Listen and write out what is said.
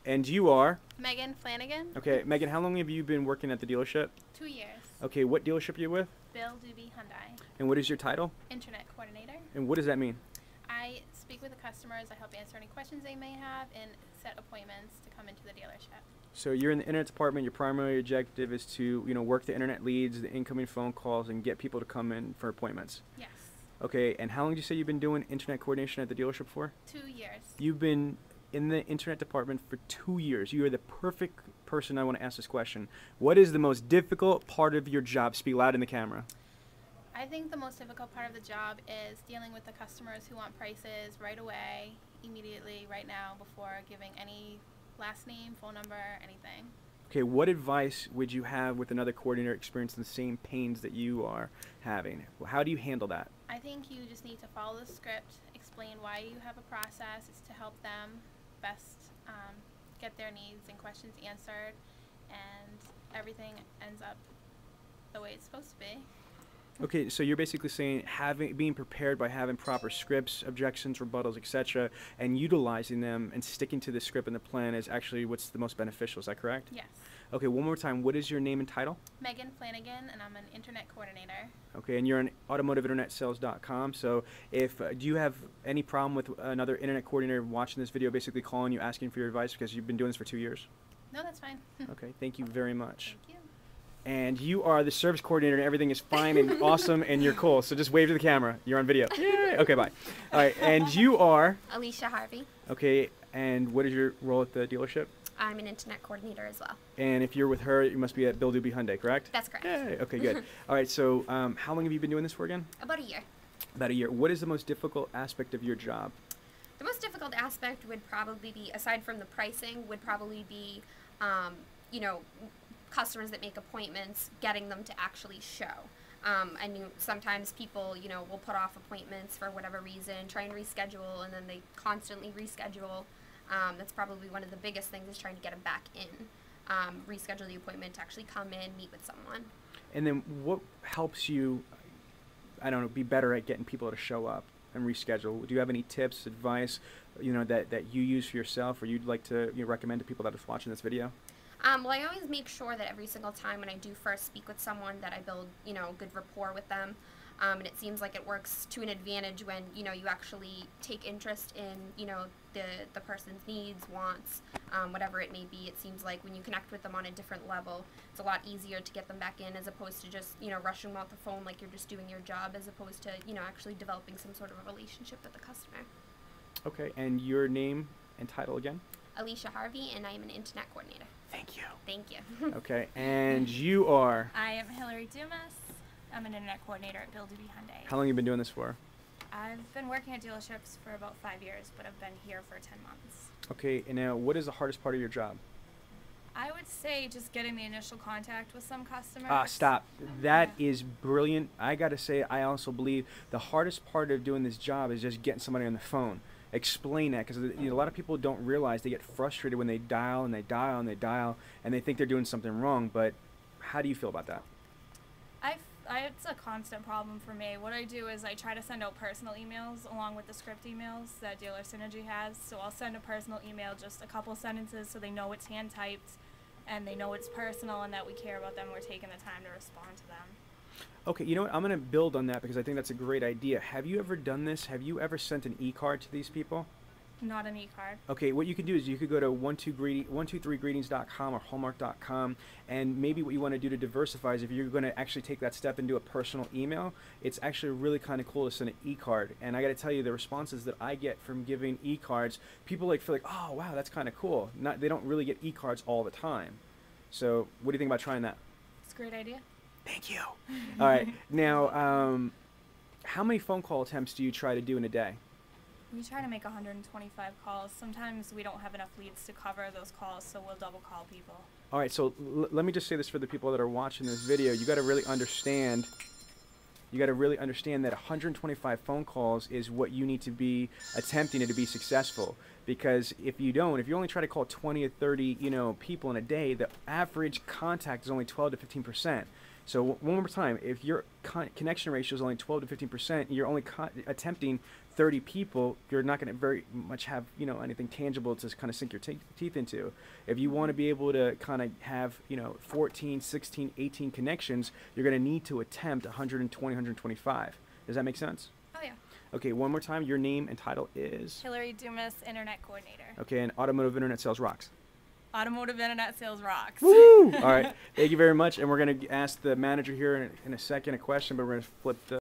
And you are? Megan Flanagan. Okay, Megan, how long have you been working at the dealership? 2 years. Okay, what dealership are you with? Bill Doobie Hyundai. And what is your title? Internet coordinator. And what does that mean? I speak with the customers. I help answer any questions they may have and set appointments to come into the dealership. So you're in the internet department. Your primary objective is to, work the internet leads, the incoming phone calls, and get people to come in for appointments. Yes. Okay, and how long did you say you've been doing internet coordination at the dealership for? 2 years. You've been in the internet department for 2 years. You are the perfect person I want to ask this question. What is the most difficult part of your job? Speak loud in the camera. I think the most difficult part of the job is dealing with the customers who want prices right away, immediately, right now, before giving any last name, phone number, anything. Okay, what advice would you have with another coordinator experiencing the same pains that you are having? How do you handle that? I think you just need to follow the script, explain why you have a process. It's to help them best get their needs and questions answered, and everything ends up the way it's supposed to be. Okay, so you're basically saying being prepared by having proper scripts, objections, rebuttals, etc., and utilizing them and sticking to the script and the plan is actually what's the most beneficial. Is that correct? Yes. Okay, one more time. What is your name and title? Megan Flanagan, and I'm an internet coordinator. Okay, and you're on automotiveinternetsales.com. So if do you have any problem with another internet coordinator watching this video, basically calling you asking for your advice because you've been doing this for 2 years? No, that's fine. Okay, thank you very much. Thank you. And you are the service coordinator, and everything is fine and awesome, and you're cool. So just wave to the camera. You're on video. Yay! Okay, bye. All right, and you are? Alicia Harvey. Okay, and what is your role at the dealership? I'm an internet coordinator as well. And if you're with her, you must be at Bill Doobie Hyundai, correct? That's correct. Yay! Okay, good. All right, so how long have you been doing this for again? About a year. About a year. What is the most difficult aspect of your job? The most difficult aspect would probably be, aside from the pricing, would probably be, customers that make appointments, getting them to actually show. I knew sometimes people, will put off appointments for whatever reason, try and reschedule, and then they constantly reschedule. That's probably one of the biggest things is trying to get them back in. Reschedule the appointment to actually come in, meet with someone. And then what helps you, be better at getting people to show up and reschedule? Do you have any tips, advice, that you use for yourself or you'd like to recommend to people that are watching this video? Well, I always make sure that every single time when I do first speak with someone that I build, good rapport with them. And it seems like it works to an advantage when, you actually take interest in, the person's needs, wants, whatever it may be. It seems like when you connect with them on a different level, it's a lot easier to get them back in as opposed to just, rushing them off the phone like you're just doing your job as opposed to, actually developing some sort of a relationship with the customer. Okay, and your name and title again? Alicia Harvey, and I am an internet coordinator. Thank you. Thank you. Okay, and you are? I am Hillary Dumas. I'm an internet coordinator at Bill Doobie Hyundai. How long have you been doing this for? I've been working at dealerships for about 5 years, but I've been here for 10 months. Okay, and now what is the hardest part of your job? I would say just getting the initial contact with some customers. Stop. That is brilliant. I got to say, I also believe the hardest part of doing this job is just getting somebody on the phone. Explain that, because a lot of people don't realize they get frustrated when they dial and they dial and they dial and they think they're doing something wrong. But how do you feel about that? It's a constant problem for me. What I do is I try to send out personal emails along with the script emails that Dealer Synergy has. So I'll send a personal email, just a couple sentences so they know it's hand typed and they know it's personal and that we care about them. We're taking the time to respond to them. Okay, you know what? I'm going to build on that because I think that's a great idea. Have you ever done this? Have you ever sent an e-card to these people? Not an e-card. Okay, what you can do is you could go to 123greetings.com or hallmark.com, and maybe what you want to do to diversify is if you're going to actually take that step and do a personal email, it's actually really kind of cool to send an e-card. And I got to tell you, the responses that I get from giving e-cards, people feel like, oh wow, that's kind of cool. They don't really get e-cards all the time. So what do you think about trying that? It's a great idea. Thank you. All right, now how many phone call attempts do you try to do in a day? We try to make 125 calls. Sometimes we don't have enough leads to cover those calls, so we'll double call people. All right, so let me just say this for the people that are watching this video. You got to really understand that 125 phone calls is what you need to be attempting to be successful. Because if you only try to call 20 or 30, people in a day, the average contact is only 12 to 15%. So one more time, if your connection ratio is only 12 to 15%, you're only attempting 30 people, you're not going to very much have, you know, anything tangible to kind of sink your teeth into. If you want to be able to kind of have, you know, 14, 16, 18 connections, you're going to need to attempt 120, 125. Does that make sense? Oh, yeah. Okay, one more time, your name and title is? Hillary Dumas, Internet Coordinator. Okay, and Automotive Internet Sales rocks. Automotive Internet Sales rocks. Woo! All right, thank you very much. And we're going to ask the manager here in a second a question, but we're going to flip the